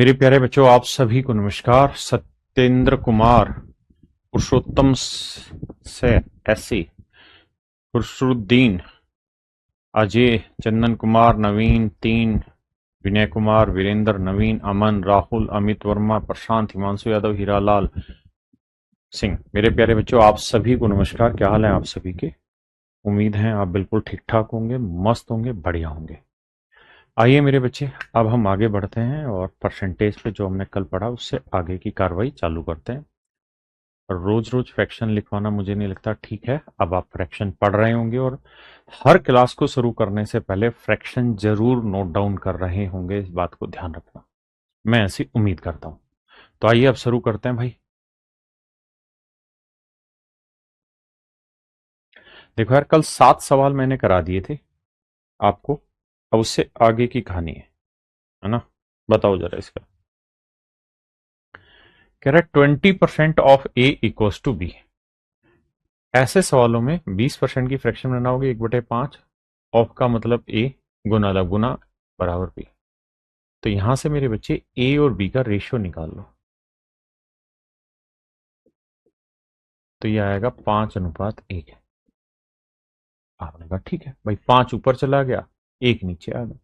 मेरे प्यारे बच्चों, आप सभी को नमस्कार। सत्येंद्र कुमार, पुरुषोत्तम से ऐसी, खुर्शुद्दीन, अजय, चंदन कुमार, नवीन, तीन, विनय कुमार, वीरेंद्र, नवीन, अमन, राहुल, अमित वर्मा, प्रशांत, हिमांशु यादव, हीरालाल सिंह। मेरे प्यारे बच्चों, आप सभी को नमस्कार। क्या हाल है आप सभी के? उम्मीद है आप बिल्कुल ठीक ठाक होंगे, मस्त होंगे, बढ़िया होंगे। आइए मेरे बच्चे, अब हम आगे बढ़ते हैं और परसेंटेज पे जो हमने कल पढ़ा उससे आगे की कार्रवाई चालू करते हैं। रोज रोज फ्रैक्शन लिखवाना मुझे नहीं लगता ठीक है। अब आप फ्रैक्शन पढ़ रहे होंगे और हर क्लास को शुरू करने से पहले फ्रैक्शन जरूर नोट डाउन कर रहे होंगे। इस बात को ध्यान रखना, मैं ऐसी उम्मीद करता हूं। तो आइए अब शुरू करते हैं भाई। देखो यार, कल 7 सवाल मैंने करा दिए थे आपको। अब उससे आगे की कहानी है ना? बताओ जरा इसका। कह रहा है 20% of A equals to B. ऐसे सवालों में 20% की फ्रैक्शन बनाओगे 1/5। ऑफ का मतलब ए, गुना ला गुना बराबर बी। तो यहां से मेरे बच्चे ए और बी का रेशियो निकाल लो। तो ये आएगा 5:1। आपने कहा ठीक है भाई, 5 ऊपर चला गया, 1 नीचे आ गया।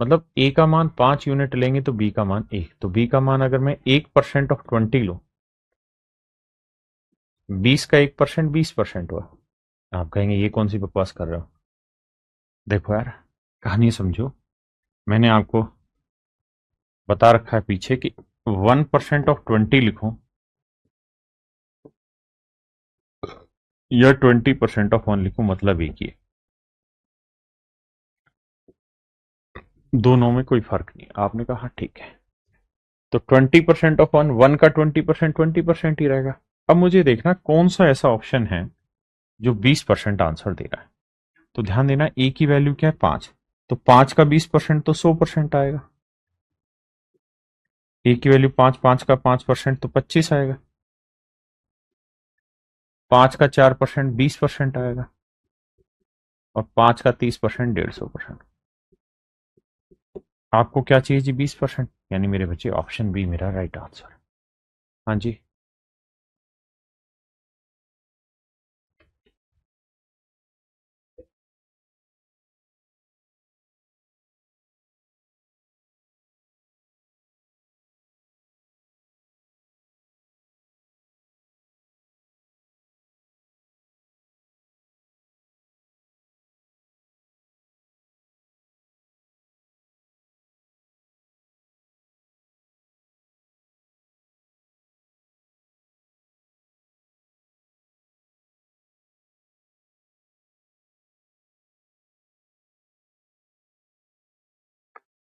मतलब ए का मान 5 यूनिट लेंगे तो बी का मान 1। तो बी का मान अगर मैं 1% ऑफ 20 लो, 20 का 1% 20% हुआ। आप कहेंगे ये कौन सी बकवास कर रहे हो? देखो यार, कहानी समझो। मैंने आपको बता रखा है पीछे कि 1% ऑफ 20 लिखो या 20% ऑफ 1 लिखो, मतलब एक ही है। दोनों में कोई फर्क नहीं। आपने कहा हाँ ठीक है। तो 20% ऑफ 1, 1 का 20% 20% ही रहेगा। अब मुझे देखना कौन सा ऐसा ऑप्शन है जो 20% आंसर दे रहा है। तो ध्यान देना, ए की वैल्यू क्या है? 5। तो 5 का 20% तो 100% आएगा। ए की वैल्यू 5, 5 का 5% तो 25 आएगा। 5 का 4% 20% आएगा। और 5 का 30% 150%। आपको क्या चाहिए जी? 20%। यानी मेरे बच्चे ऑप्शन बी मेरा राइट आंसर। हाँ जी।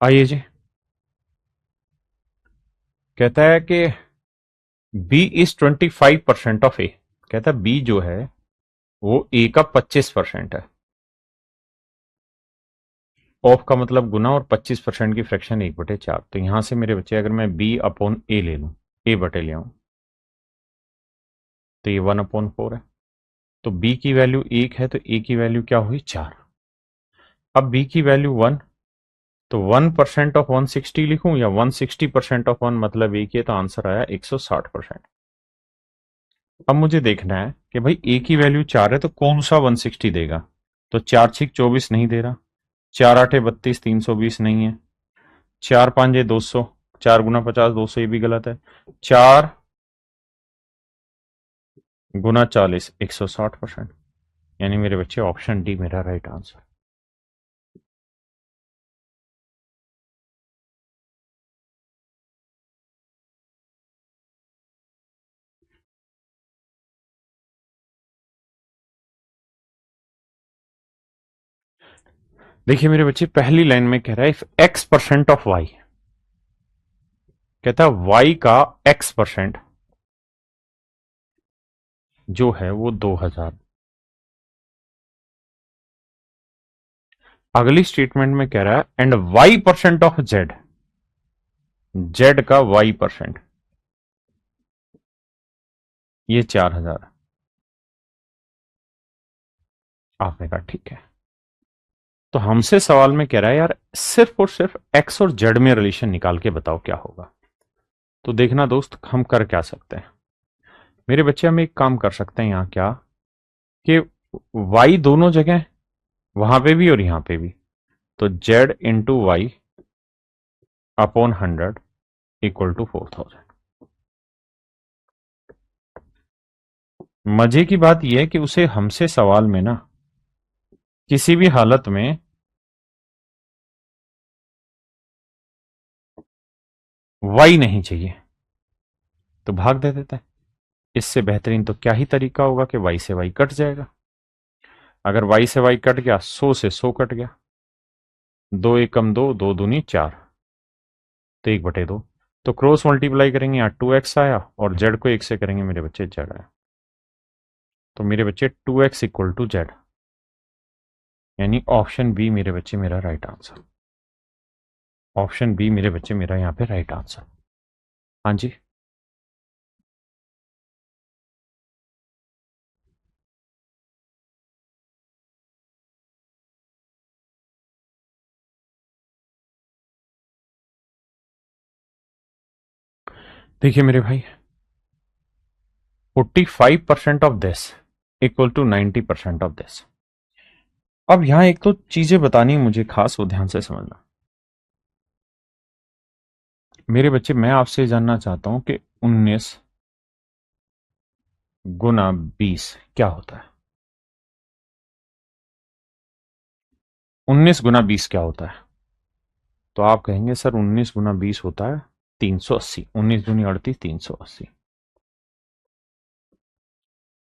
आइए जी। कहता है कि बी इज 25% ऑफ ए। कहता है बी जो है वो ए का 25% है। ऑफ का मतलब गुना, और 25% की फ्रैक्शन 1/4। तो यहां से मेरे बच्चे अगर मैं बी अपॉन ए ले लूं, ए बटे ले आऊं, तो ये 1/4 है। तो बी की वैल्यू 1 है तो ए की वैल्यू क्या हुई? 4। अब बी की वैल्यू 1, तो 1% ऑफ 160 लिखूं या 160% ऑफ 1, मतलब एक ही है। तो आंसर आया 160%। अब मुझे देखना है कि भाई ए की वैल्यू 4 है तो कौन सा 160 देगा। तो 4 6 24 नहीं दे रहा। 4 8 32 320 नहीं है। 4 5 200, 4 गुना 50 200, ये भी गलत है। 4 गुना 40 160%। यानी मेरे बच्चे ऑप्शन डी मेरा राइट आंसर। देखिए मेरे बच्चे, पहली लाइन में कह रहा है इफ x% ऑफ y। कहता है y का x% जो है वो 2000। अगली स्टेटमेंट में कह रहा है and y% of z। z का y%, ये 4000। आपने कहा ठीक है। तो हमसे सवाल में कह रहा है यार सिर्फ और सिर्फ एक्स और जेड में रिलेशन निकाल के बताओ क्या होगा। तो देखना दोस्त हम कर क्या सकते हैं मेरे बच्चे, हम एक काम कर सकते हैं यहाँ क्या कि y दोनों जगह, वहां पे भी और यहां पे भी, तो z into Y upon 100 equal to 4000। मजे की बात यह है कि उसे हमसे सवाल में ना किसी भी हालत में y नहीं चाहिए तो भाग दे देता है। इससे बेहतरीन तो क्या ही तरीका होगा कि y से y कट जाएगा। अगर y से y कट गया 100 से 100 कट गया, 2 एकम 2, 2 दूनी 4, तो 1/2। तो क्रॉस मल्टीप्लाई करेंगे, यहाँ 2x आया और z को 1 से करेंगे मेरे बच्चे z आया। तो मेरे बच्चे 2x इक्वल टू z, यानी ऑप्शन बी मेरे बच्चे मेरा राइट आंसर। ऑप्शन बी मेरे बच्चे मेरा यहाँ पे राइट आंसर। हाँ जी, देखिए मेरे भाई, 45% of this equal to 90% of this. अब यहां एक तो चीजें बतानी मुझे खास, वो ध्यान से समझना मेरे बच्चे। मैं आपसे जानना चाहता हूं कि 19 गुना 20 क्या होता है। 19 गुना 20 क्या होता है? तो आप कहेंगे सर 19 गुना 20 होता है 380। 19 दूनी 38, 380।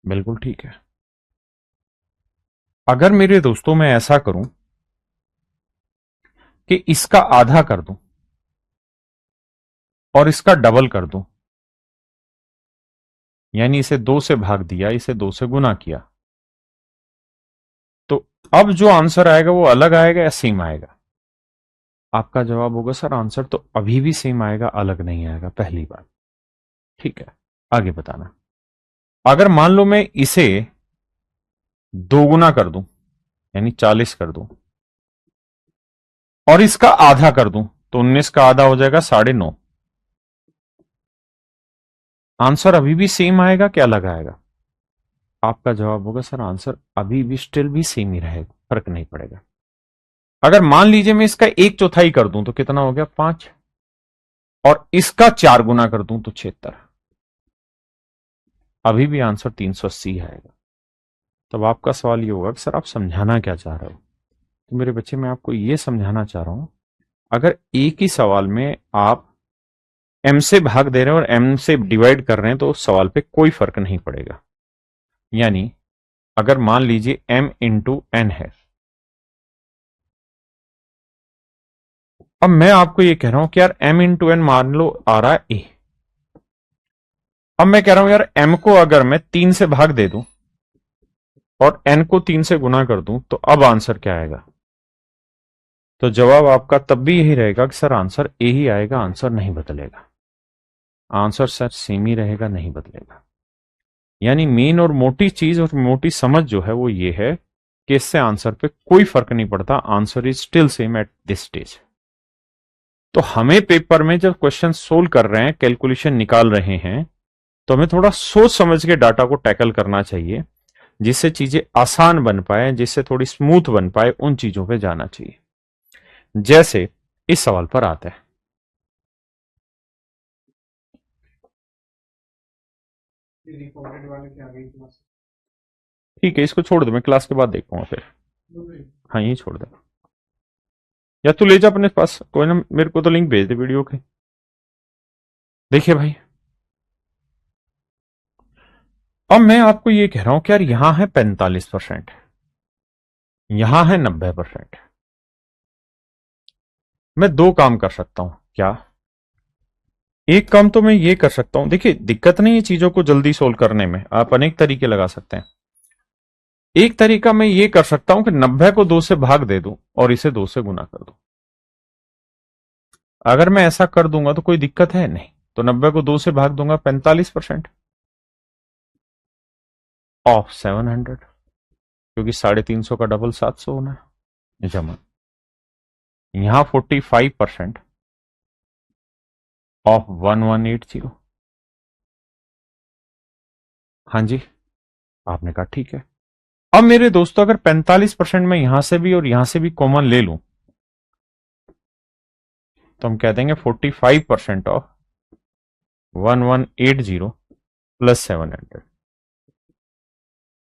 बिल्कुल ठीक है। अगर मेरे दोस्तों मैं ऐसा करूं कि इसका आधा कर दूं और इसका डबल कर दूं, यानी इसे 2 से भाग दिया, इसे 2 से गुना किया, तो अब जो आंसर आएगा वो अलग आएगा या सेम आएगा? आपका जवाब होगा सर आंसर तो अभी भी सेम आएगा, अलग नहीं आएगा, पहली बात। ठीक है, आगे बताना। अगर मान लो मैं इसे दोगुना कर दूं, यानी 40 कर दूं, और इसका आधा कर दूं, तो 19 का आधा हो जाएगा 9.5। आंसर अभी भी सेम आएगा क्या अलग आएगा? आपका जवाब होगा सर आंसर अभी भी स्टिल भी सेम ही रहेगा, फर्क नहीं पड़ेगा। अगर मान लीजिए मैं इसका 1/4 कर दूं तो कितना हो गया? 5। और इसका 4 गुना कर दूं तो 76। अभी भी आंसर 380 आएगा। तब आपका सवाल ये होगा कि सर आप समझाना क्या चाह रहे हो? तो मेरे बच्चे मैं आपको ये समझाना चाह रहा हूं, अगर एक ही सवाल में आप m से भाग दे रहे हैं और m से डिवाइड कर रहे हैं तो सवाल पे कोई फर्क नहीं पड़ेगा। यानी अगर मान लीजिए m इंटू एन है, अब मैं आपको ये कह रहा हूं कि यार m इंटू एन मान लो आ रहा है a। अब मैं कह रहा हूं यार m को अगर मैं 3 से भाग दे दूं और n को 3 से गुना कर दूं तो अब आंसर क्या आएगा? तो जवाब आपका तब भी यही रहेगा कि सर आंसर ए ही आएगा, आंसर नहीं बदलेगा। आंसर सर सेम ही रहेगा, नहीं बदलेगा। यानी मेन और मोटी चीज और मोटी समझ जो है वो ये है कि इससे आंसर पे कोई फर्क नहीं पड़ता, answer is still same at this stage. तो हमें पेपर में जब क्वेश्चन सोल्व कर रहे हैं, कैलकुलेशन निकाल रहे हैं, तो हमें थोड़ा सोच समझ के डाटा को टैकल करना चाहिए, जिससे चीजें आसान बन पाए, जिससे थोड़ी स्मूथ बन पाए, उन चीजों पे जाना चाहिए। जैसे इस सवाल पर आता है, ठीक है इसको छोड़ दो, मैं क्लास के बाद देखूंगा फिर। हाँ यही छोड़ दे, या तू ले जा अपने पास, कोई ना, मेरे को तो लिंक भेज दे वीडियो के। देखिए भाई, अब मैं आपको ये कह रहा हूं कि यार यहां है 45%, यहां है 90%। मैं दो काम कर सकता हूं क्या? एक काम तो मैं ये कर सकता हूं, देखिए दिक्कत नहीं है चीजों को जल्दी सोल्व करने में, आप अनेक तरीके लगा सकते हैं। एक तरीका मैं ये कर सकता हूं कि 90 को 2 से भाग दे दूं और इसे 2 से गुना कर दूं। अगर मैं ऐसा कर दूंगा तो कोई दिक्कत है नहीं, तो 90 को 2 से भाग दूंगा, 45% ऑफ 700, क्योंकि 350 का डबल 700 होना है। जमा यहां 45% ऑफ 1180। हाँ जी, आपने कहा ठीक है। अब मेरे दोस्तों अगर 45% में यहां से भी और यहां से भी कॉमन ले लूं तो हम कह देंगे 45% ऑफ 1180 प्लस 700।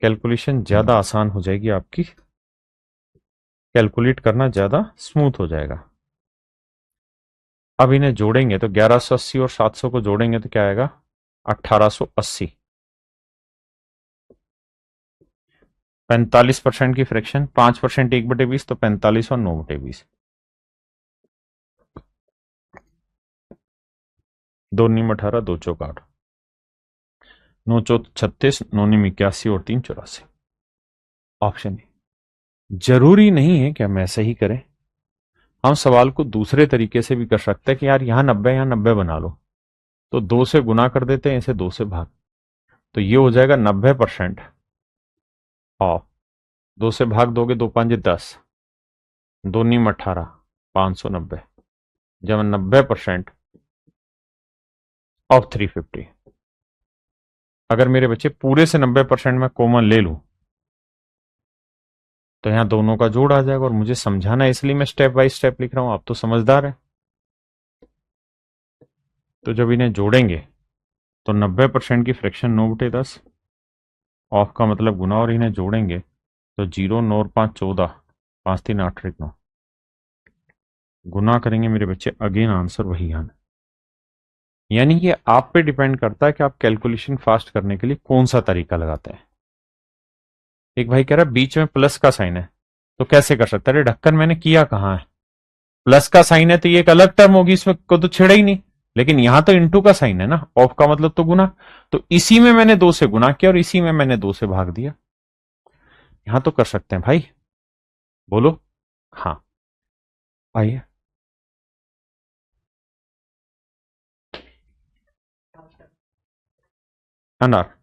कैलकुलेशन ज्यादा आसान हो जाएगी आपकी, कैलकुलेट करना ज्यादा स्मूथ हो जाएगा। अब इन्हें जोड़ेंगे तो 1180 और 700 को जोड़ेंगे तो क्या आएगा 1880। 45% की फ्रैक्शन, 5% 1/20 तो 45 और 9/20। दो नीम 18, दो चौक 8, 9 चौक 36, 9 नीम 81 और 3 84। Option A. जरूरी नहीं है कि हम ऐसे ही करें, हम सवाल को दूसरे तरीके से भी कर सकते हैं कि यार यहां 90 यहां 90 बना लो, तो 2 से गुना कर देते हैं, इसे 2 से भाग, तो ये हो जाएगा 90% ऑफ, 2 से भाग दोगे 2 5 10, 2 नीम 18, 590, जब 90% ऑफ 350। अगर मेरे बच्चे पूरे से 90% में कॉमन ले लूं तो यहां दोनों का जोड़ आ जाएगा, और मुझे समझाना है इसलिए मैं स्टेप बाय स्टेप लिख रहा हूं, आप तो समझदार है। तो जब इन्हें जोड़ेंगे तो 90% की फ्रैक्शन 9/10, ऑफ का मतलब गुना, और इन्हें जोड़ेंगे तो 0 9 और 5 14, 5 3 8 1 9, गुना करेंगे मेरे बच्चे, अगेन आंसर वही आना। यानी कि आप पे डिपेंड करता है कि आप कैलकुलेशन फास्ट करने के लिए कौन सा तरीका लगाते हैं। एक भाई कह रहा है बीच में प्लस का साइन है तो कैसे कर सकता है, ढक्कन मैंने किया कहां है, प्लस का साइन है तो ये एक अलग टर्म होगी, इसमें को तो छेड़ा ही नहीं, लेकिन यहां तो इंटू का साइन है ना, ऑफ का मतलब तो गुना, तो इसी में मैंने 2 से गुना किया और इसी में मैंने 2 से भाग दिया। यहां तो कर सकते हैं भाई, बोलो। हाँ, आइए। अनार।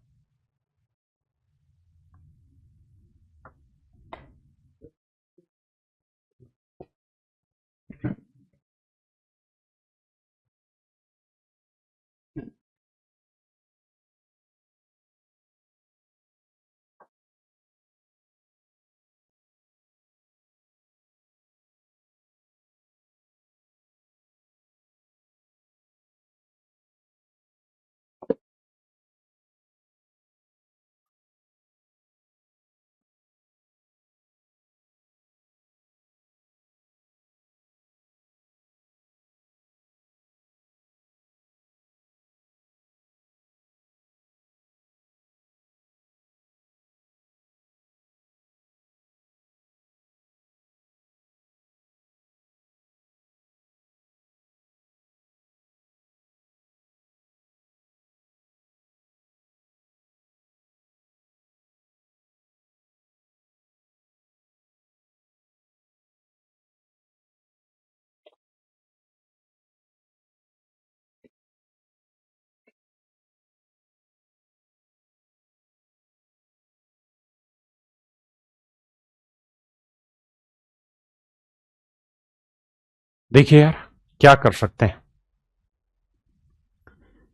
देखिए यार, क्या कर सकते हैं,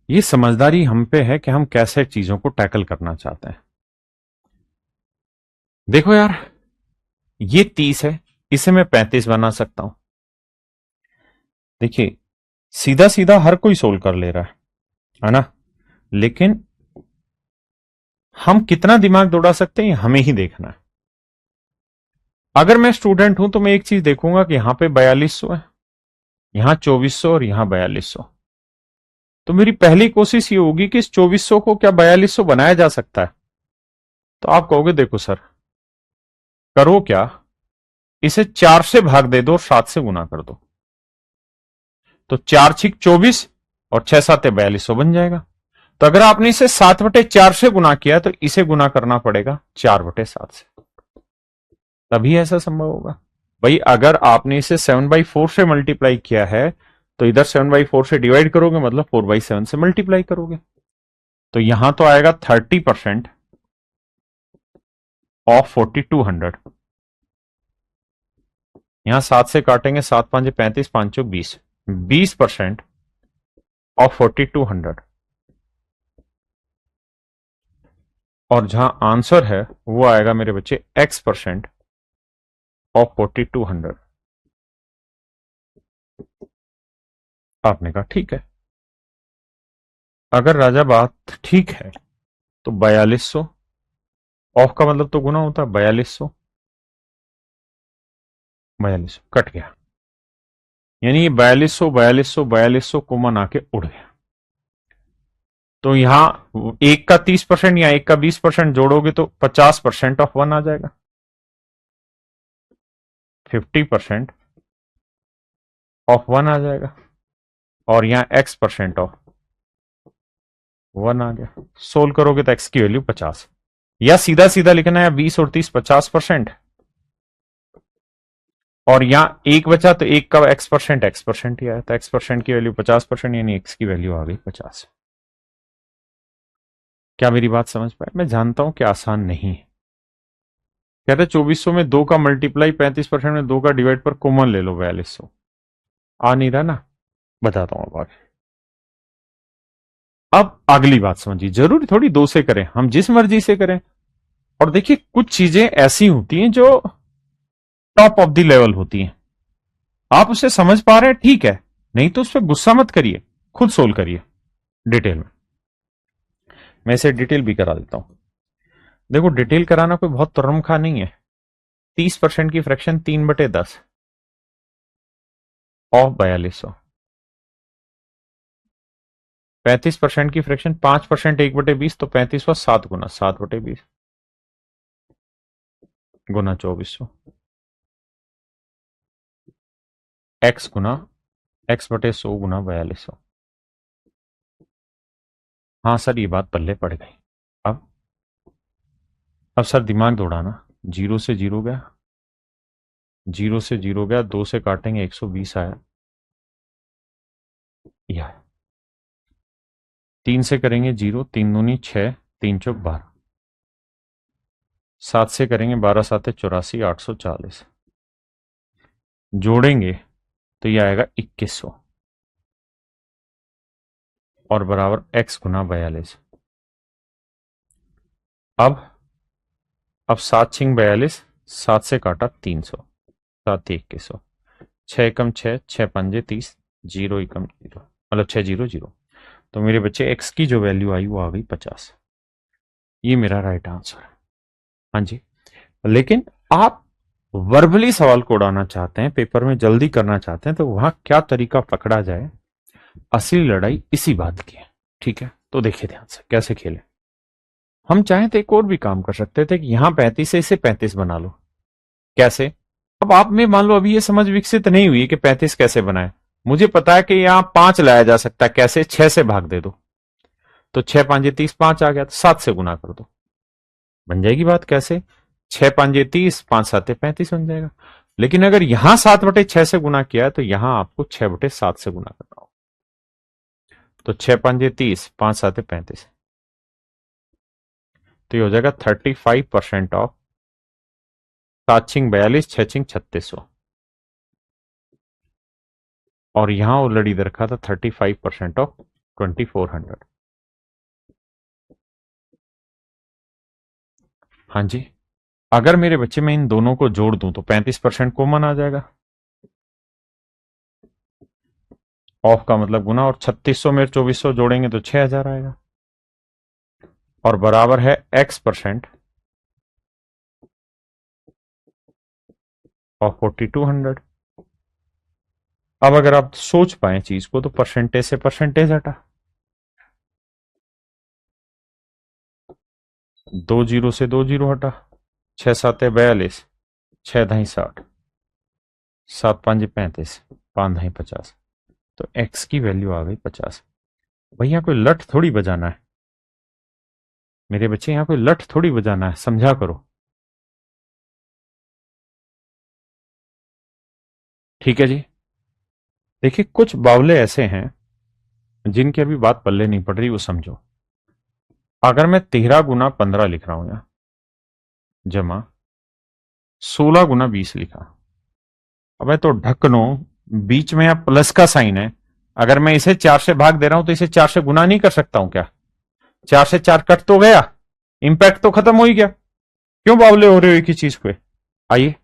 ये समझदारी हम पे है कि हम कैसे चीजों को टैकल करना चाहते हैं। देखो यार, ये 30 है, इसे मैं 35 बना सकता हूं। देखिए, सीधा सीधा हर कोई सोल्व कर ले रहा है ना, लेकिन हम कितना दिमाग दौड़ा सकते हैं हमें ही देखना है। अगर मैं स्टूडेंट हूं तो मैं एक चीज देखूंगा कि यहां पे 4200 है, यहां 2400 और यहां 4200, तो मेरी पहली कोशिश ये होगी कि इस 2400 को क्या 4200 बनाया जा सकता है। तो आप कहोगे देखो सर, करो क्या, इसे 4 से भाग दे दो और 7 से गुना कर दो, तो 4 छिक 24 और 6 7 4200 बन जाएगा। तो अगर आपने इसे 7/4 से गुना किया तो इसे गुना करना पड़ेगा 4/7 से, तभी ऐसा संभव होगा। भाई अगर आपने इसे 7/4 से मल्टीप्लाई किया है तो इधर 7/4 से डिवाइड करोगे, मतलब 4/7 से मल्टीप्लाई करोगे, तो यहां तो आएगा 30% ऑफ 4200, यहां 7 से काटेंगे, 7 5 35, 5 20, 20% ऑफ 4200। और जहां आंसर है वो आएगा मेरे बच्चे x% ऑफ 4200। आपने कहा ठीक है। अगर राजा बात ठीक है तो 4200 ऑफ का मतलब तो गुना होता है, 4200, 4200 कट गया, यानी ये 4200 4200 4200 कॉमन आके उड़ गया। तो यहां एक का 30% या एक का 20% जोड़ोगे तो 50% ऑफ वन आ जाएगा, 50% ऑफ वन आ जाएगा, और यहां x% ऑफ वन आ गया। सोल्व करोगे तो x की वैल्यू 50, या सीधा सीधा लिखना है 20 और 30 50%, और यहां एक बचा तो एक का x% ही आया, तो x% की वैल्यू 50%, यानी x की वैल्यू आ गई 50। क्या मेरी बात समझ पाए? मैं जानता हूं कि आसान नहीं है। कहते 2400 में 2 का मल्टीप्लाई 35% में 2 का डिवाइड पर कॉमन ले लो 4200। आ नहीं रहा ना? बताता हूं अब आगे। अब अगली बात समझिए, जरूरी थोड़ी दो से करें, हम जिस मर्जी से करें। और देखिए कुछ चीजें ऐसी होती हैं जो टॉप ऑफ द लेवल होती हैं, आप उसे समझ पा रहे हैं ठीक है, नहीं तो उस पर गुस्सा मत करिए, खुद सोल्व करिए डिटेल में। मैं इसे डिटेल भी करा देता हूं। देखो डिटेल कराना कोई बहुत तुरमखा नहीं है। 30% की फ्रैक्शन 3/10 ऑफ 4200, 35% की फ्रैक्शन 5% 1/20, तो 35 7 गुना 7/20 गुना 2400, एक्स गुना x/100 गुना 4200। हाँ सर ये बात पल्ले पड़ गई। अब अब सर दिमाग दौड़ाना। जीरो से जीरो गया, जीरो से जीरो गया, 2 से काटेंगे 120 आया, यह 3 से करेंगे जीरो, 3 दूनी 6, 3 चौक 12, 7 से करेंगे 12 7 84, 840, जोड़ेंगे तो यह आएगा 2100, और बराबर x गुना 42। अब 7 छिंग 42, 7 से काटा 300, 7 2100, 6 एकम 6, 6 पंजे 30, जीरो एकम जीरो, मतलब 6 जीरो जीरो। तो मेरे बच्चे x की जो वैल्यू आई वो आ गई 50। ये मेरा राइट आंसर है। हाँ जी। लेकिन आप वर्बली सवाल को उड़ाना चाहते हैं, पेपर में जल्दी करना चाहते हैं, तो वहां क्या तरीका पकड़ा जाए, असली लड़ाई इसी बात की है। ठीक है, तो देखिए ध्यान से कैसे खेले। हम चाहें तो एक और भी काम कर सकते थे कि यहां 35 से इसे 35 बना लो। कैसे? अब आप में मान लो अभी ये समझ विकसित नहीं हुई कि 35 कैसे बनाए। मुझे पता है कि यहां 5 लाया जा सकता है, कैसे? 6 से भाग दे दो, तो 6 5 30, 5 आ गया, तो 7 से गुना कर दो, बन जाएगी बात। कैसे? 6 5 30, 5 7 35 बन जाएगा। लेकिन अगर यहां 7/6 से गुना किया है तो यहां आपको 6/7 से गुना करना होगा। तो 6 5 30, 5 7 35, तो ये हो जाएगा 35% ऑफ 7 छिंग 42, 6 छिंग 3600, और यहां ऑलरेडी दे रखा था 35% ऑफ 2400। हाँ जी। अगर मेरे बच्चे में इन दोनों को जोड़ दूं तो 35% कॉमन आ जाएगा, ऑफ का मतलब गुना, और 3600 में 2400 जोड़ेंगे तो 6000 आएगा, और बराबर है x% ऑफ 4200। अब अगर आप सोच पाए चीज को तो परसेंटेज से परसेंटेज हटा, 2 जीरो से 2 जीरो हटा, 6 7 42, 6 ढाई 60, 7 5 35, 5 ढाई 50, तो x की वैल्यू आ गई 50। भैया कोई लठ थोड़ी बजाना है मेरे बच्चे, यहां कोई लठ थोड़ी बजाना है, समझा करो। ठीक है जी। देखिए कुछ बावले ऐसे हैं जिनकी अभी बात पल्ले नहीं पड़ रही, वो समझो। अगर मैं 13 गुना 15 लिख रहा हूं यहां, जमा 16 गुना 20 लिखा, अबे तो ढक्कनो, बीच में यहाँ प्लस का साइन है, अगर मैं इसे 4 से भाग दे रहा हूं तो इसे 4 से गुना नहीं कर सकता हूं क्या? 4 से 4 कट तो गया, इंपैक्ट तो खत्म हो ही गया। क्यों बावले हो रहे हो एक ही चीज पे? आइए,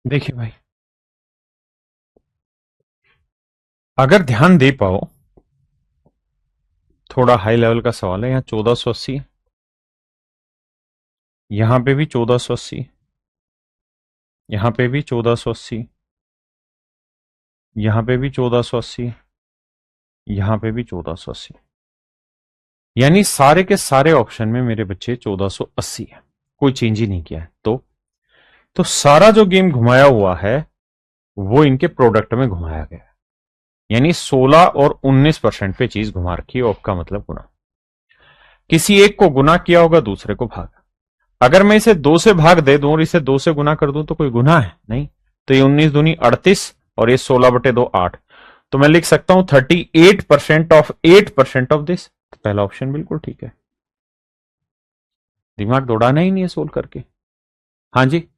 देखिए भाई, अगर ध्यान दे पाओ, थोड़ा हाई लेवल का सवाल है। यहाँ 1480, यहां पे भी 1480, यहां पे भी 1480, यहां पे भी 1480, यहां पे भी 1480, यानी सारे के सारे ऑप्शन में मेरे बच्चे 1480 है, कोई चेंज ही नहीं किया है। तो सारा जो गेम घुमाया हुआ है वो इनके प्रोडक्ट में घुमाया गया है, यानी 16 और 19% पे चीज घुमा रखी है। ऑफ का मतलब गुना, किसी एक को गुना किया होगा, दूसरे को भाग। अगर मैं इसे 2 से भाग दे दूं और इसे 2 से गुना कर दूं तो कोई गुना है नहीं। तो ये 19 दूनी 38 और ये 16/2 8। तो मैं लिख सकता हूं 38% ऑफ 8% ऑफ दिस। तो पहला ऑप्शन बिल्कुल ठीक है, दिमाग दौड़ाना ही नहीं है सोल्व करके। हाँ जी,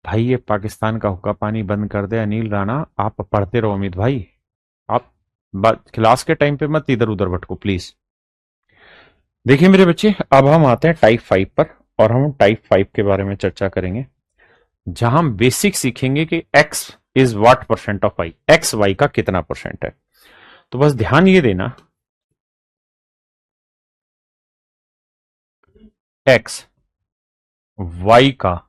भाई ये पाकिस्तान का हुक्का पानी बंद कर दे अनिल राणा, आप पढ़ते रहो अमित भाई। आप क्लास के टाइम पे मत इधर उधर भटको प्लीज। देखिए मेरे बच्चे, अब हम आते हैं टाइप 5 पर, और हम टाइप 5 के बारे में चर्चा करेंगे, जहां हम बेसिक सीखेंगे कि x is what percent of y, x y का कितना परसेंट है। तो बस ध्यान ये देना, x y का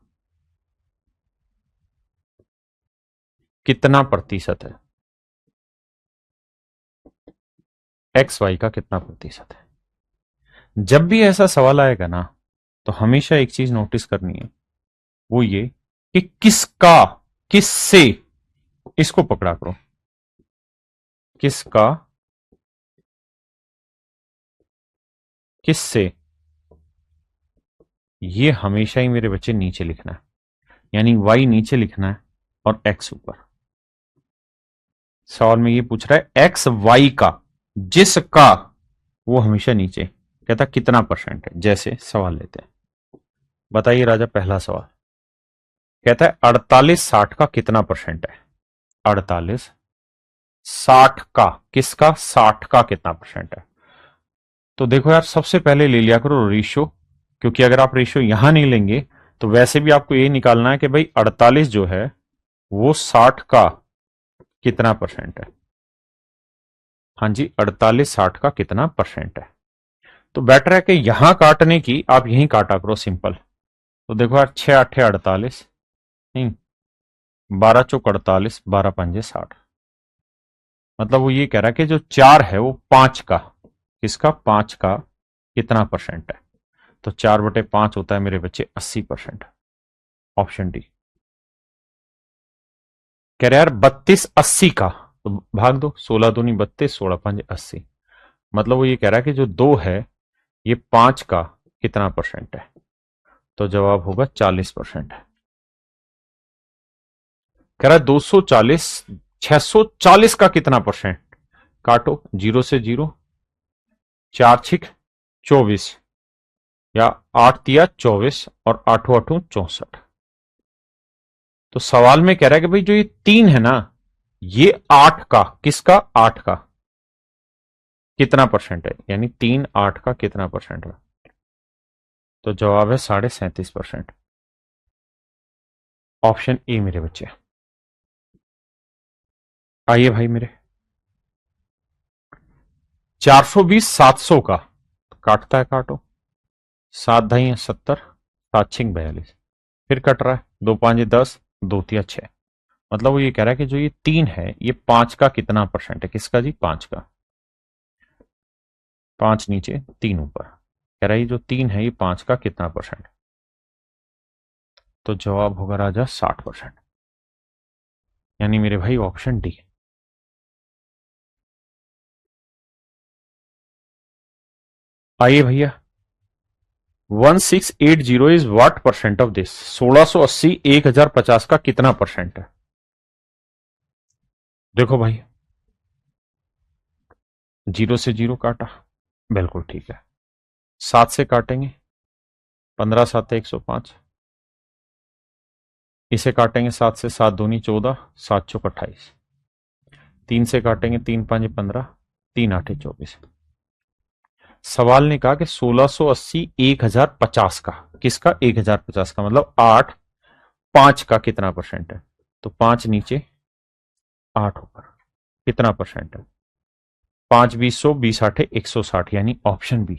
कितना प्रतिशत है, x y का कितना प्रतिशत है। जब भी ऐसा सवाल आएगा ना, तो हमेशा एक चीज नोटिस करनी है, वो ये कि किसका, किससे, इसको पकड़ा करो, किसका किससे, ये हमेशा ही मेरे बच्चे नीचे लिखना है, यानी y नीचे लिखना है और x ऊपर। सवाल में ये पूछ रहा है एक्स वाई का, जिसका, वो हमेशा नीचे, कहता कितना परसेंट है। जैसे सवाल लेते हैं, बताइए राजा, पहला सवाल कहता है 48/60 का कितना परसेंट है। 48/60 का, किसका, 60 का कितना परसेंट है। तो देखो यार, सबसे पहले ले लिया करो रेशियो, क्योंकि अगर आप रेशियो यहां नहीं लेंगे तो वैसे भी आपको ये निकालना है कि भाई 48 जो है वो 60 का कितना परसेंट है। हाँ जी, 48/60 का कितना परसेंट है। तो बेटर है कि यहां काटने की आप यहीं काटा करो, सिंपल। तो देखो यार, 6 8 48, नहीं, 12 चौक 48, 12 पंजे 60। मतलब वो ये कह रहा है कि जो 4 है वो 5 का, किसका, 5 का कितना परसेंट है। तो 4/5 होता है मेरे बच्चे 80%। Option D. कह रहे यार 32/80 का, तो भाग दो, 16 दूनी 32, 16 5 80। मतलब वो ये कह रहा है कि जो 2 है ये 5 का कितना परसेंट है। तो जवाब होगा 40%। कह रहा है 240, 640 का कितना परसेंट। काटो, 0 से 0, 4 6 24, या 8 तिया 24 और 8 8 64। तो सवाल में कह रहा है कि भाई जो ये 3 है ना, ये 8 का, किसका, 8 का कितना परसेंट है, यानी 3 8 का कितना परसेंट है। तो जवाब है 37.5%। ऑप्शन ए मेरे बच्चे। आइए भाई मेरे, 420 700 का काटता है, काटो। 7 ढाई 70, 7 6 42, फिर कट रहा है। 2 5 10, 2 3 6। मतलब वो ये कह रहा है कि जो ये 3 है ये 5 का कितना परसेंट है, किसका जी, 5 का। 5 नीचे 3 ऊपर, कह रहा है ये जो 3 है ये 5 का कितना परसेंट। तो जवाब होगा राजा 60%, यानी मेरे भाई ऑप्शन डी। आइए भैया, 1680 is what percent of this. 1680 1050 का कितना परसेंट है। देखो भाई, जीरो से जीरो काटा, बिल्कुल ठीक है। 7 से काटेंगे, 15 7 105। इसे काटेंगे 7 से, 7 दूनी 14, 7 चौक 28। 3 से काटेंगे, 3 5 15, 3 8 24। सवाल ने कहा कि 1680 1050 का, किसका, 1050 का, मतलब 8 5 का कितना परसेंट है। तो 5 नीचे 8 ऊपर, कितना परसेंट है। 5 20 100, 20 8 160, यानी ऑप्शन बी।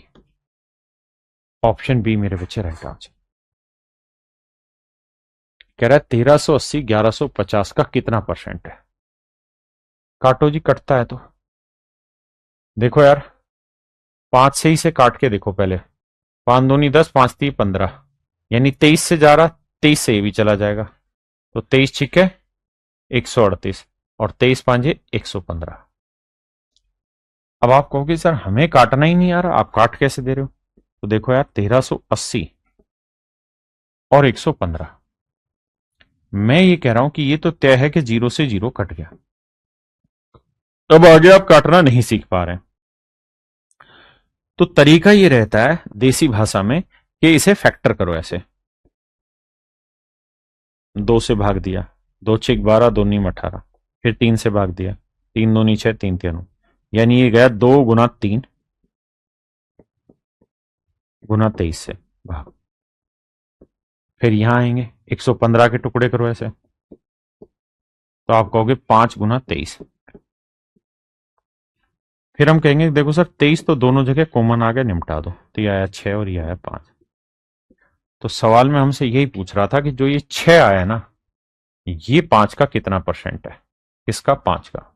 ऑप्शन बी मेरे बच्चे राइट आंसर। कह रहा है 1380 1150 का कितना परसेंट है। काटो जी, कटता है तो देखो यार, 5 से ही से काट के देखो पहले। 5 दूनी 10, 5 3 15, यानी 23 से जा रहा, 23 से ये भी चला जाएगा। तो 23 छिके 138, और 23 5 115। अब आप कहोगे सर हमें काटना ही नहीं आ रहा, आप काट कैसे दे रहे हो। तो देखो यार, 1380 और 115, मैं ये कह रहा हूं कि ये तो तय है कि जीरो से जीरो कट गया। अब आगे आप काटना नहीं सीख पा रहे हैं। तो तरीका ये रहता है देसी भाषा में कि इसे फैक्टर करो ऐसे। 2 से भाग दिया, 2 6 12, 2 9 18। फिर 3 से भाग दिया, 3 2 6, 3 3 यानी ये गया 2 गुना 3 गुना 23 से भाग। फिर यहां आएंगे, 115 के टुकड़े करो ऐसे, तो आप कहोगे 5 गुना 23। फिर हम कहेंगे देखो सर 23 तो दोनों जगह कॉमन आ गया, निपटा दो। तो ये आया 6 और ये आया 5। तो सवाल में हमसे यही पूछ रहा था कि जो ये 6 आया ना, ये 5 का कितना परसेंट है। किसका, 5 का।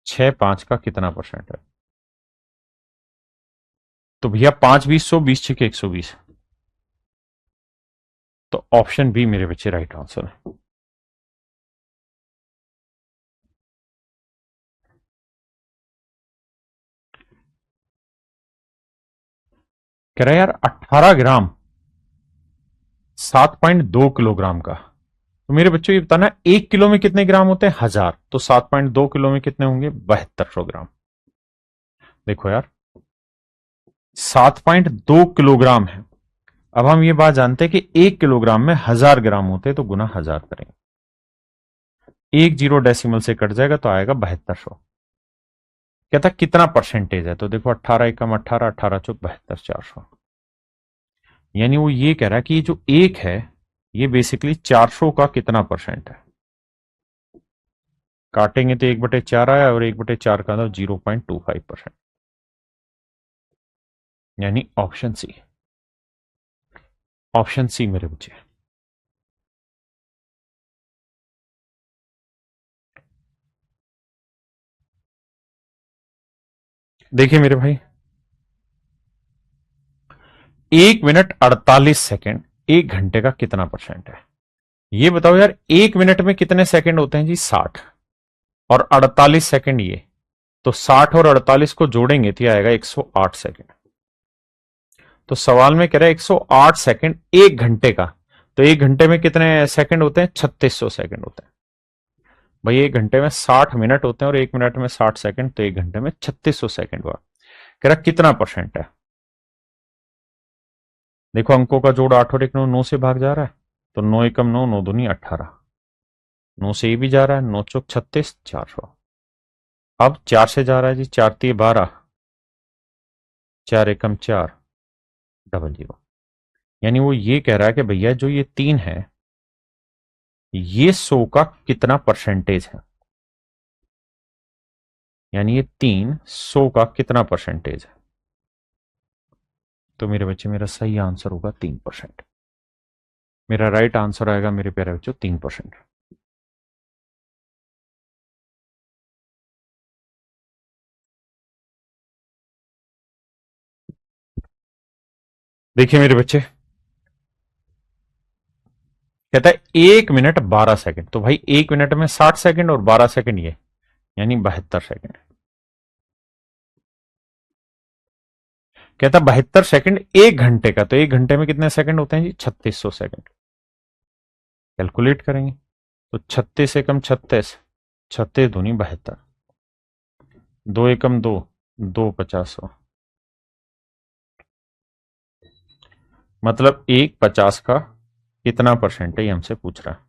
6 5 का कितना परसेंट है। तो भैया 5 20 100, 20 6 120। तो ऑप्शन बी मेरे बच्चे राइट आंसर है। कह रहा है यार 18 ग्राम 7.2 किलोग्राम का। तो मेरे बच्चों ये बताना, 1 किलो में कितने ग्राम होते हैं, 1000। तो 7.2 किलो में कितने होंगे, 7200 ग्राम। देखो यार, 7.2 किलोग्राम है। अब हम ये बात जानते हैं कि 1 किलोग्राम में 1000 ग्राम होते हैं, तो गुना 1000 करेंगे। एक जीरो डेसिमल से कट जाएगा तो आएगा 7200। कहता कितना परसेंटेज है, तो देखो 18 एकम 18, 18 चौक 72, 400। यानी वो ये कह रहा है कि ये जो एक है ये बेसिकली 400 का कितना परसेंट है। काटेंगे तो 1/4 आया, और 1/4 का 0.25%, यानी ऑप्शन सी। ऑप्शन सी मेरे बच्चे। देखिए मेरे भाई, 1 मिनट 48 सेकेंड 1 घंटे का कितना परसेंट है। ये बताओ यार, 1 मिनट में कितने सेकंड होते हैं जी, 60। और 48 सेकंड ये, तो 60 और 48 को जोड़ेंगे तो आएगा 108 सेकंड। तो सवाल में कह रहा है 108 सेकंड 1 घंटे का। तो 1 घंटे में कितने सेकंड होते हैं, 3600 सेकंड होते हैं। भाई 1 घंटे में 60 मिनट होते हैं, और 1 मिनट में 60 सेकंड, तो 1 घंटे में 3600 सेकंड हुआ। कह रहा कितना परसेंट है। देखो अंकों का जोड़ 8 और 1 9, 9 से भाग जा रहा है। तो 9 एकम 9, 9 दूनी 18, 9 से ये भी जा रहा है, 9 चौक 36, 400। अब 4 से जा रहा है जी, 4 3 12, 4 एकम 4, 00। यानी वो ये कह रहा है कि भैया जो ये 3 है ये 100 का कितना परसेंटेज है, यानी ये 3 100 का कितना परसेंटेज है। तो मेरे बच्चे मेरा सही आंसर होगा 3%। मेरा राइट आंसर आएगा मेरे प्यारे बच्चों 3%। देखिए मेरे बच्चे, कहता है 1 मिनट 12 सेकंड, तो भाई 1 मिनट में 60 सेकंड और 12 सेकंड ये, यानी 72 सेकंड। कहता 72 सेकंड 1 घंटे का, तो 1 घंटे में कितने सेकंड होते हैं जी, 3600 सेकंड। कैलकुलेट करेंगे तो 36 एकम 36, 36 दूनी 72, 2 एकम 2, 2 50, मतलब 1/50 का कितना परसेंट है ये हमसे पूछ रहा है।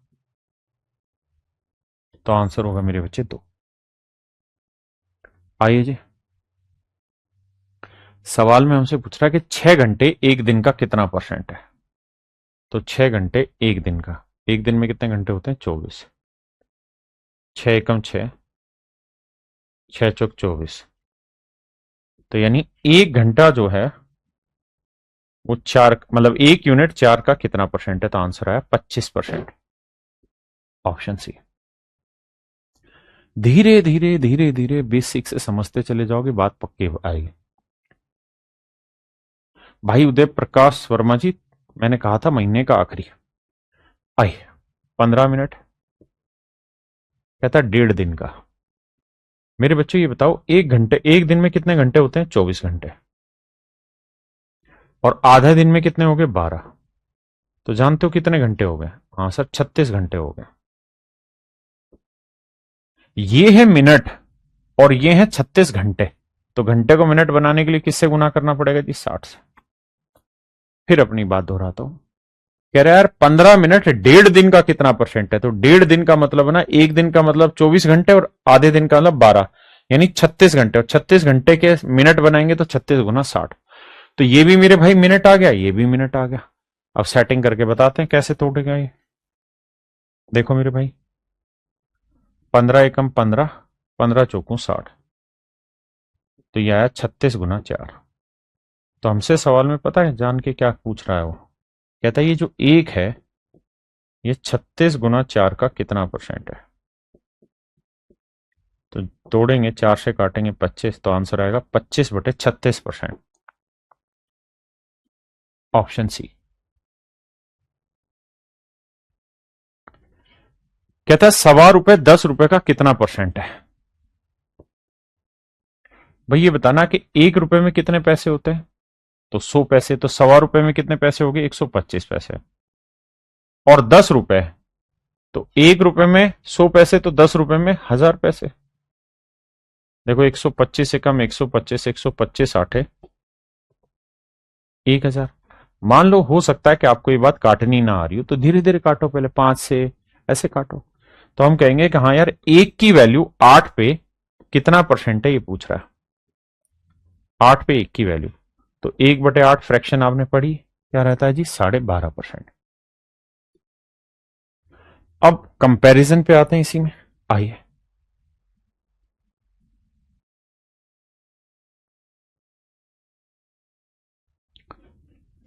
तो आंसर होगा मेरे बच्चे 2। आइए जी, सवाल में हमसे पूछ रहा है कि 6 घंटे एक दिन का कितना परसेंट है। तो 6 घंटे एक दिन का, एक दिन में कितने घंटे होते हैं, 24, 6 एकम 6, 6 चौक 24, तो यानी 1 घंटा जो है वो 4, मतलब 1 यूनिट 4 का कितना परसेंट है। तो आंसर आया 25%, ऑप्शन सी। धीरे धीरे धीरे धीरे बेसिक से समझते चले जाओगे, बात पक्की आएगी। भाई उदय प्रकाश वर्मा जी, मैंने कहा था महीने का आखिरी। आई 15 मिनट, कहता 1.5 दिन का। मेरे बच्चों ये बताओ, 1 घंटे, एक दिन में कितने घंटे होते हैं, 24 घंटे, और आधे दिन में कितने हो गए, 12। तो जानते हो कितने घंटे हो गए, हाँ सर 36 घंटे हो गए। ये है मिनट और ये है 36 घंटे, तो घंटे को मिनट बनाने के लिए किससे गुना करना पड़ेगा जी, 60 से। फिर अपनी बात दोहराता हूं, कह रहा है यार 15 मिनट 1.5 दिन का कितना परसेंट है। तो 1.5 दिन का मतलब है ना, एक दिन का मतलब 24 घंटे और आधे दिन का मतलब 12, यानी 36 घंटे, और 36 घंटे के मिनट बनाएंगे तो 36 गुना 60। तो ये भी मेरे भाई मिनट आ गया, ये भी मिनट आ गया। अब सेटिंग करके बताते हैं कैसे तोड़ेगा ये। देखो मेरे भाई, 15 एकम 15, 15 चौकू 60, तो यह आया 36 गुना 4। तो हमसे सवाल में पता है जान के क्या पूछ रहा है वो, कहता है ये जो एक है ये 36 गुना 4 का कितना परसेंट है। तो तोड़ेंगे, 4 से काटेंगे 25, तो आंसर आएगा 25/36%, ऑप्शन सी। कहता है ₹1.25 ₹10 का कितना परसेंट है। भाई ये बताना कि ₹1 में कितने पैसे होते हैं, तो 100 पैसे, तो ₹1.25 में कितने पैसे हो गए, 125 पैसे, और ₹10, तो ₹1 में 100 पैसे, तो ₹10 में 1000 पैसे। देखो 125 से कम 125, 125 आठे 1000। मान लो हो सकता है कि आपको ये बात काटनी ना आ रही हो, तो धीरे धीरे काटो, पहले 5 से ऐसे काटो। तो हम कहेंगे कि हाँ यार, एक की वैल्यू 8 पे कितना परसेंट है ये पूछ रहा है। 8 पे एक की वैल्यू, तो 1/8 फ्रैक्शन आपने पढ़ी, क्या रहता है जी, 12.5%। अब कंपैरिजन पे आते हैं इसी में, आइए।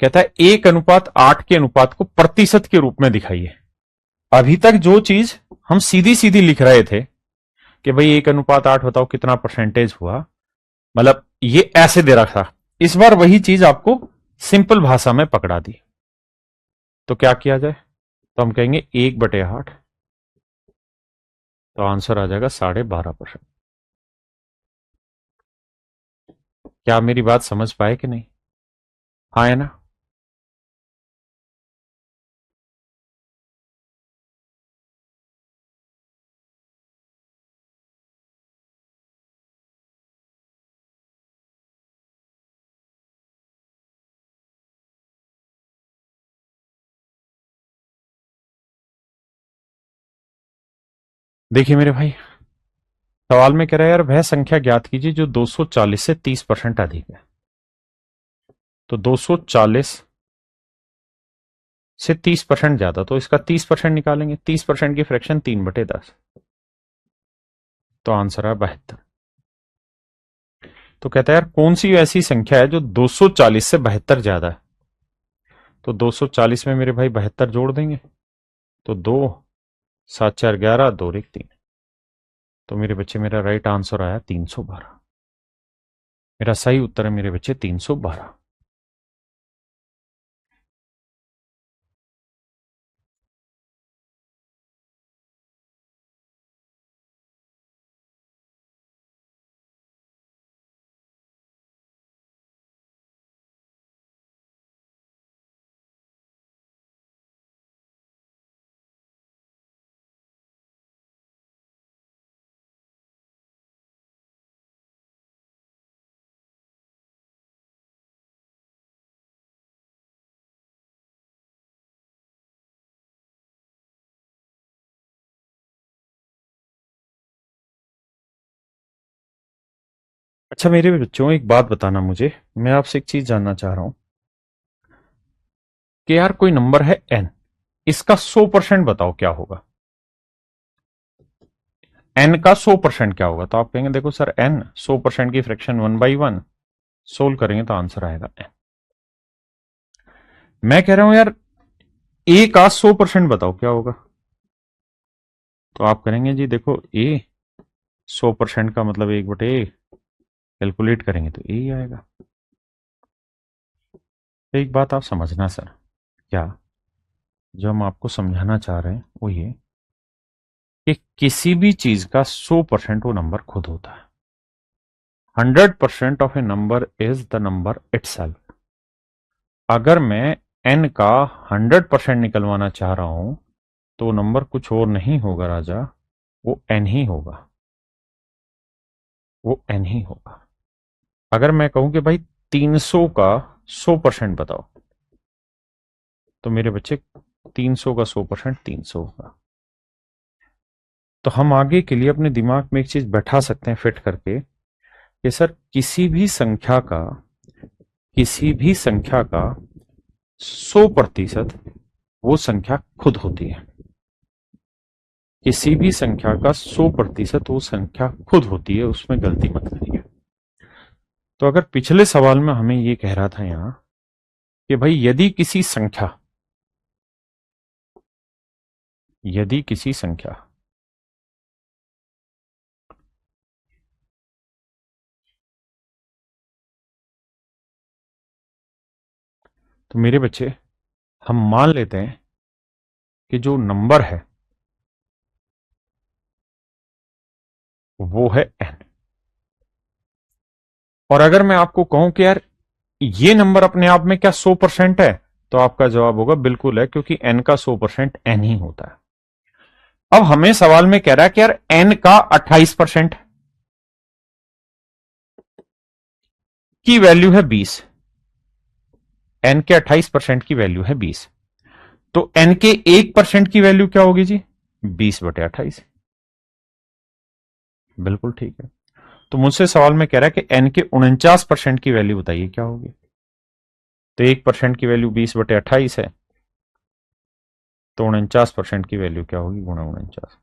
कहता है 1:8 के अनुपात को प्रतिशत के रूप में दिखाइए। अभी तक जो चीज हम सीधी सीधी लिख रहे थे कि भाई 1:8 बताओ कितना परसेंटेज हुआ, मतलब ये ऐसे दे रखा था, इस बार वही चीज आपको सिंपल भाषा में पकड़ा दी। तो क्या किया जाए, तो हम कहेंगे 1/8, तो आंसर आ जाएगा 12.5%। क्या आप मेरी बात समझ पाए कि नहीं, हाँ है ना। देखिए मेरे भाई, सवाल में कह रहा है यार वह संख्या ज्ञात कीजिए जो 240 से 30% अधिक है। तो 240 से 30% ज्यादा, तो इसका 30% निकालेंगे। 30% की फ्रैक्शन 3/10, तो आंसर है 72। तो कहता है यार कौन सी ऐसी संख्या है जो 240 से 72 ज्यादा है। तो 240 में मेरे भाई 72 जोड़ देंगे, तो 2 7 4 11, 2 1 3। तो मेरे बच्चे मेरा राइट आंसर आया 312। मेरा सही उत्तर है मेरे बच्चे 312। अच्छा मेरे बच्चों एक बात बताना मुझे, मैं आपसे एक चीज जानना चाह रहा हूं कि यार कोई नंबर है n, इसका 100% बताओ क्या होगा। n का 100% क्या होगा। तो आप कहेंगे देखो सर n 100% की फ्रैक्शन 1/1, सोल्व करेंगे तो आंसर आएगा n। मैं कह रहा हूं यार a का 100% बताओ क्या होगा। तो आप करेंगे जी देखो a 100% का मतलब 1/a, कैलकुलेट करेंगे तो a ही आएगा। तो एक बात आप समझना सर, क्या जो हम आपको समझाना चाह रहे हैं वो ये कि किसी भी चीज का 100% वो नंबर खुद होता है। 100% of A number is the number itself. अगर मैं n का 100% निकलवाना चाह रहा हूं तो नंबर कुछ और नहीं होगा राजा, वो n ही होगा, वो n ही होगा। अगर मैं कहूं कि भाई 300 का 100% बताओ, तो मेरे बच्चे 300 का 100% 300 होगा। तो हम आगे के लिए अपने दिमाग में एक चीज बैठा सकते हैं फिट करके कि सर किसी भी संख्या का 100% वो संख्या खुद होती है। किसी भी संख्या का 100% वो संख्या खुद होती है, उसमें गलती मत करिए। तो अगर पिछले सवाल में हमें ये कह रहा था यहां कि भाई यदि किसी संख्या तो मेरे बच्चे हम मान लेते हैं कि जो नंबर है वो है n। और अगर मैं आपको कहूं कि यार ये नंबर अपने आप में क्या 100% है, तो आपका जवाब होगा बिल्कुल है, क्योंकि n का 100% n ही होता है। अब हमें सवाल में कह रहा है कि यार n का 28% की वैल्यू है 20। n के 28% की वैल्यू है 20, तो n के 1% की वैल्यू क्या होगी जी, 20/28। बिल्कुल ठीक है। तो मुझसे सवाल में कह रहा है कि n के 49% की वैल्यू बताइए क्या होगी। तो 1% की वैल्यू 20/28 है, तो 49% की वैल्यू क्या होगी, गुणा 49।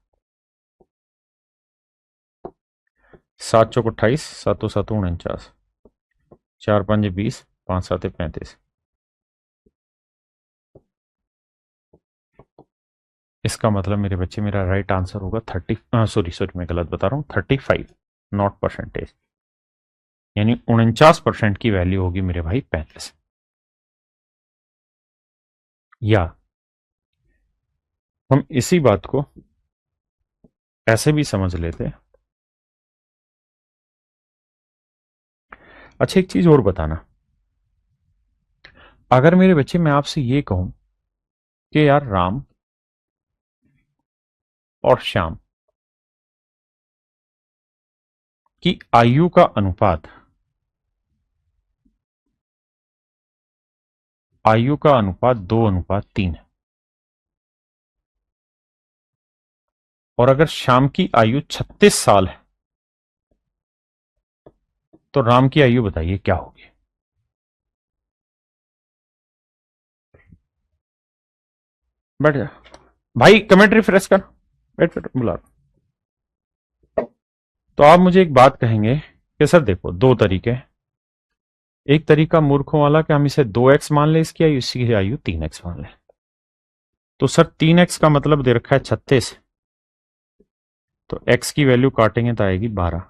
7 × 4 = 28, 7 × 7 = 49, 4 × 5 = 20, 5 × 7 = 35। इसका मतलब मेरे बच्चे मेरा राइट आंसर होगा 30, सॉरी सॉरी मैं गलत बता रहा हूं, 35, नॉट परसेंटेज। यानी 49% की वैल्यू होगी मेरे भाई 35। या हम इसी बात को ऐसे भी समझ लेते हैं। अच्छा एक चीज और बताना, अगर मेरे बच्चे मैं आपसे ये कहूं कि यार राम और श्याम की आयु का अनुपात 2:3 है, और अगर श्याम की आयु 36 साल है, तो राम की आयु बताइए क्या होगी। बैठ जा भाई, कमेंट रिफ्रेश कर। बैठ बैठ, बुला रहा हूं। तो आप मुझे एक बात कहेंगे कि सर देखो, दो तरीके। एक तरीका मूर्खों वाला कि हम इसे 2x मान ले, इसकी आयु, इसकी आयु 3x मान ले। तो सर 3x का मतलब दे रखा है 36, तो x की वैल्यू काटेंगे तो आएगी 12।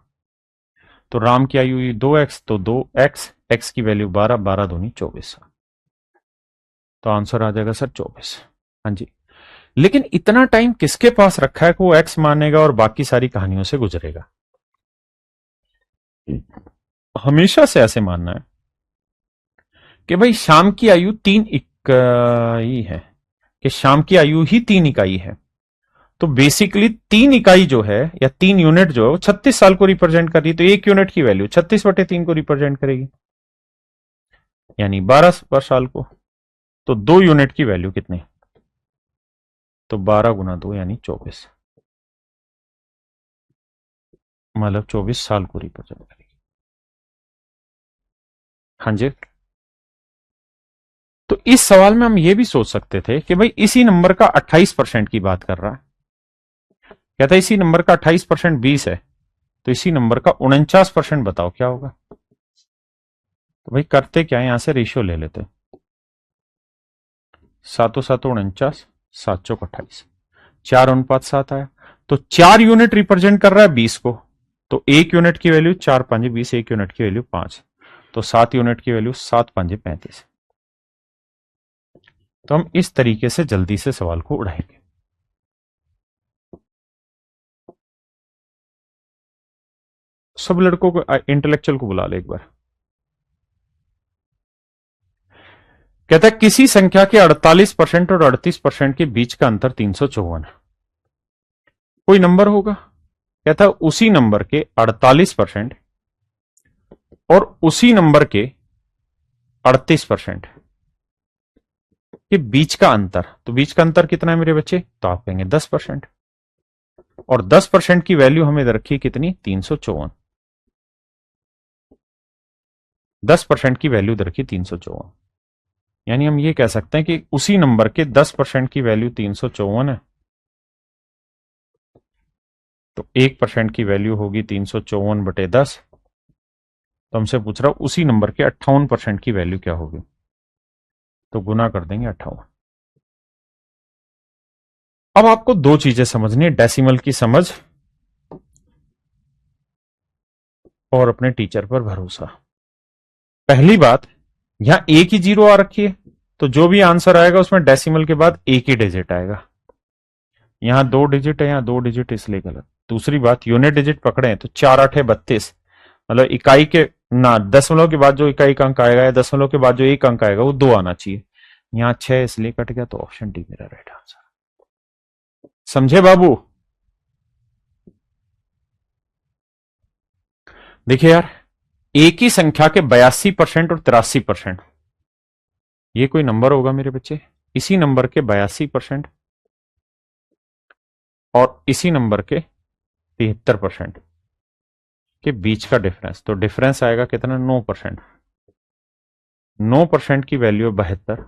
तो राम की आयु 2x, तो 2x, x की वैल्यू 12, 12 दूनी 24। तो आंसर आ जाएगा सर 24। हाँ जी। लेकिन इतना टाइम किसके पास रखा है कि वो x मानेगा और बाकी सारी कहानियों से गुजरेगा? हमेशा से ऐसे मानना है कि भाई शाम की आयु 3 इकाई है, कि शाम की आयु ही 3 इकाई है। तो बेसिकली 3 इकाई जो है, या 3 यूनिट जो है, वो 36 साल को रिप्रेजेंट कर रही है। तो 1 यूनिट की वैल्यू 36/3 को रिप्रेजेंट करेगी, यानी 12 पर साल को। तो 2 यूनिट की वैल्यू कितनी? तो 12 गुना 2 यानी 24, मतलब 24 साल को रिप्रेजेंट करेगी। हाँ जी। तो इस सवाल में हम ये भी सोच सकते थे कि भाई इसी नंबर का 28% की बात कर रहा है। कहता है इसी नंबर का 28% 20 है, तो इसी नंबर का 49% बताओ क्या होगा। तो भाई करते क्या है, यहां से रेशियो ले लेते। 7 7 49, 7 चौक 28, 4:7 आया। तो 4 यूनिट रिप्रेजेंट कर रहा है 20 को। तो 1 यूनिट की वैल्यू 4 5 20, 1 यूनिट की वैल्यू 5। तो 7 यूनिट की वैल्यू 7 5 35। तो हम इस तरीके से जल्दी से सवाल को उड़ाएंगे। सब लड़कों को, इंटेलेक्चुअल को बुला ले एक बार। कहता है किसी संख्या के 48% और 38% के बीच का अंतर 354। कोई नंबर होगा। कहता है उसी नंबर के 48% और उसी नंबर के 38% के बीच का अंतर। तो बीच का अंतर कितना है मेरे बच्चे? तो आप कहेंगे 10%। और 10% की वैल्यू हमें रखी कितनी? 354। 10% की वैल्यू रखी 354, यानी हम ये कह सकते हैं कि उसी नंबर के 10% की वैल्यू 354 है। तो 1% की वैल्यू होगी 354/10। तो हमसे पूछ रहा उसी नंबर के 58% की वैल्यू क्या होगी। तो गुना कर देंगे 58। अब आपको दो चीजें समझनी है, डेसिमल की समझ और अपने टीचर पर भरोसा। पहली बात, यहां एक ही जीरो आ रखी है, तो जो भी आंसर आएगा उसमें डेसिमल के बाद एक ही डिजिट आएगा। यहां 2 डिजिट है, यहां 2 डिजिट, इसलिए गलत। दूसरी बात, यूनिट डिजिट पकड़े हैं तो 4 8 32, मतलब इकाई के ना, दशमलव के बाद जो इकाई का अंक आएगा या दशमलव के बाद जो एक अंक आएगा वो 2 आना चाहिए। यहां 6 इसलिए कट गया, तो ऑप्शन डी मेरा राइट आंसर। समझे बाबू? देखिए यार, एक ही संख्या के 82% और 83%, ये कोई नंबर होगा मेरे बच्चे? इसी नंबर के 82% और इसी नंबर के 73% के बीच का डिफरेंस। तो डिफरेंस आएगा कितना? 9%। 9% की वैल्यू 72।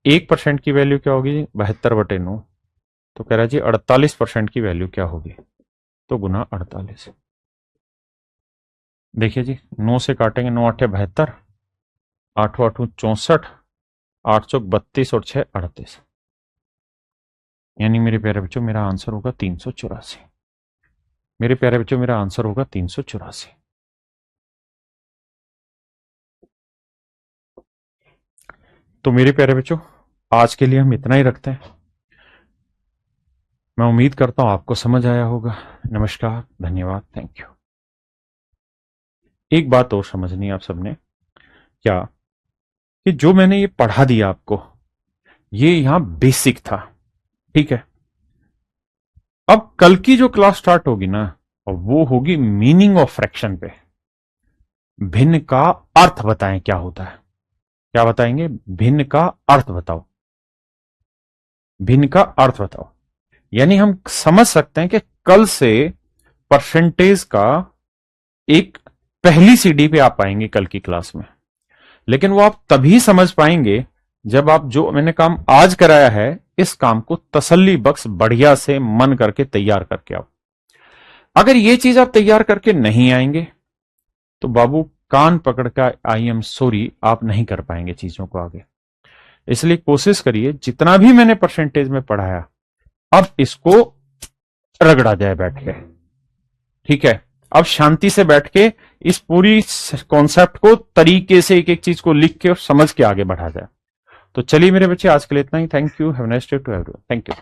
1% की वैल्यू क्या होगी? 72/9। तो कह रहा है जी 48% की वैल्यू क्या होगी? तो गुना 48। देखिए जी, 9 से काटेंगे, 9 8 72, 8 8 64, 8 चौक 32 और 6 38, यानी मेरे प्यारे बच्चों मेरा आंसर होगा 384। मेरे प्यारे बच्चों मेरा आंसर होगा 384। तो मेरे प्यारे बच्चों, आज के लिए हम इतना ही रखते हैं। मैं उम्मीद करता हूं आपको समझ आया होगा। नमस्कार, धन्यवाद, थैंक यू। एक बात और समझनी है आप सबने, क्या कि जो मैंने ये पढ़ा दिया आपको, ये यहां बेसिक था, ठीक है। अब कल की जो क्लास स्टार्ट होगी ना, वो होगी मीनिंग ऑफ फ्रैक्शन पे। भिन्न का अर्थ बताएं क्या होता है। क्या बताएंगे? भिन्न का अर्थ बताओ। भिन्न का अर्थ बताओ, यानी हम समझ सकते हैं कि कल से परसेंटेज का एक पहली सीढ़ी पे आप पाएंगे कल की क्लास में। लेकिन वो आप तभी समझ पाएंगे जब आप जो मैंने काम आज कराया है इस काम को तसल्ली बख्श बढ़िया से मन करके तैयार करके आओ। अगर ये चीज आप तैयार करके नहीं आएंगे तो बाबू कान पकड़ का आई एम सॉरी, आप नहीं कर पाएंगे चीजों को आगे। इसलिए कोशिश करिए जितना भी मैंने परसेंटेज में पढ़ाया अब इसको रगड़ा जाए बैठ के, ठीक है। अब शांति से बैठ के इस पूरी कॉन्सेप्ट को तरीके से एक एक चीज को लिख के और समझ के आगे बढ़ा जाए। तो चलिए मेरे बच्चे आज के लिए इतना ही। Thank you, have a nice day to everyone. Thank you.